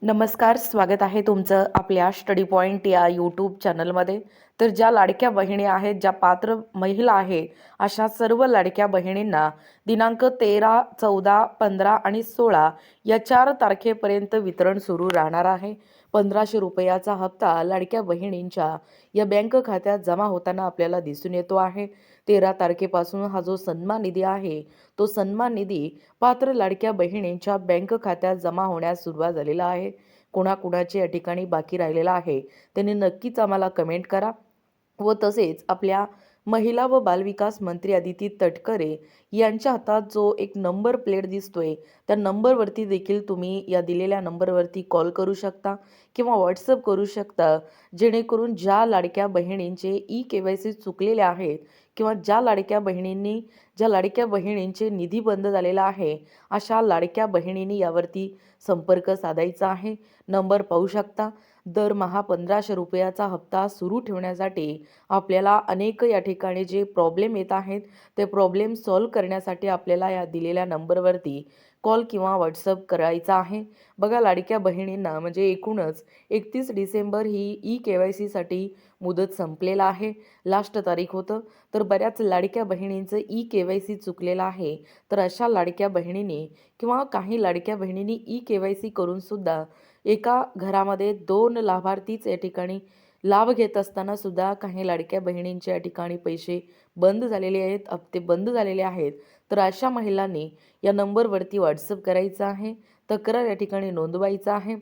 नमस्कार, स्वागत आहे तुमचं आपल्या स्टडी पॉइंट या यूट्यूब चॅनलमध्ये. तर ज्या लाडक्या बहिणी आहेत, ज्या पात्र महिला आहे, अशा सर्व लाडक्या बहिणींना दिनांक 13, 14, 15 आणि 16 या 4 तारखेपर्यंत वितरण सुरू राहणार आहे. 1500 रुपयाचा हप्ता लाडक्या बहिणींच्या या बँक खात्यात जमा होताना आपल्याला दिसून येतो आहे. 13 तारखेपासून हा जो सन्मान निधी आहे, तो सन्मान निधी पात्र लाडक्या बहिणींच्या बँक खात्यात जमा होण्यास सुरुवात झालेला आहे. कोणाकोणाचे या ठिकाणी बाकी राहिलेला आहे, त्यांनी नक्कीच आम्हाला कमेंट करा. व तसेच आपल्या महिला व बालविकास मंत्री अदिती तटकरे यांच्या हातात जो एक नंबर प्लेट दिसतोय, त्या नंबरवरती देखील तुम्ही या दिलेल्या नंबरवरती कॉल करू शकता किंवा व्हॉट्सअप करू शकता, जेणेकरून ज्या लाडक्या बहिणींचे KYC चुकलेले आहेत किंवा ज्या लाडक्या बहिणींचे निधी बंद झालेला आहे, अशा लाडक्या बहिणींनी यावरती संपर्क साधायचा आहे. नंबर पाहू शकता. दरमहा 1500 रुपयाचा हप्ता सुरू ठेवण्यासाठी आपल्याला अनेक या ठिकाणी जे प्रॉब्लेम येत आहेत, ते प्रॉब्लेम सॉल्व्ह करण्यासाठी आपल्याला या दिलेल्या नंबरवरती कॉल किंवा व्हॉट्सअप करायचा आहे. बघा, लाडक्या बहिणींना म्हणजे एकूणच 31 डिसेंबर ही KYCसाठी मुदत संपलेला आहे, लास्ट तारीख होतं. तर बऱ्याच लाडक्या बहिणींचं KYC चुकलेलं आहे. तर अशा लाडक्या बहिणींनी किंवा काही लाडक्या बहिणींनी KYC करून सुद्धा एका घरामध्ये 2 लाभार्थीच या ठिकाणी लाभ घेत असताना सुद्धा काही लाडक्या बहिणींच्या या ठिकाणी पैसे बंद झालेले आहेत, हप्ते बंद झालेले आहेत. तर अशा महिलांनी या नंबरवरती व्हॉट्सअप करायचं आहे, तक्रार या ठिकाणी नोंदवायचं आहे.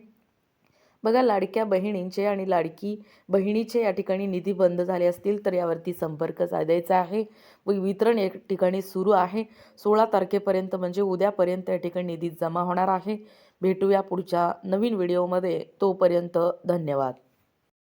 बघा, लाडक्या बहिणींचे आणि लाडकी बहिणीचे या ठिकाणी निधी बंद झाले असतील तर यावरती संपर्क साधायचा आहे. व वितरण या ठिकाणी सुरू आहे. 16 तारखेपर्यंत म्हणजे उद्यापर्यंत या ठिकाणी निधी जमा होणार आहे. भेटूया पुढच्या नवीन व्हिडिओमध्ये. तोपर्यंत धन्यवाद.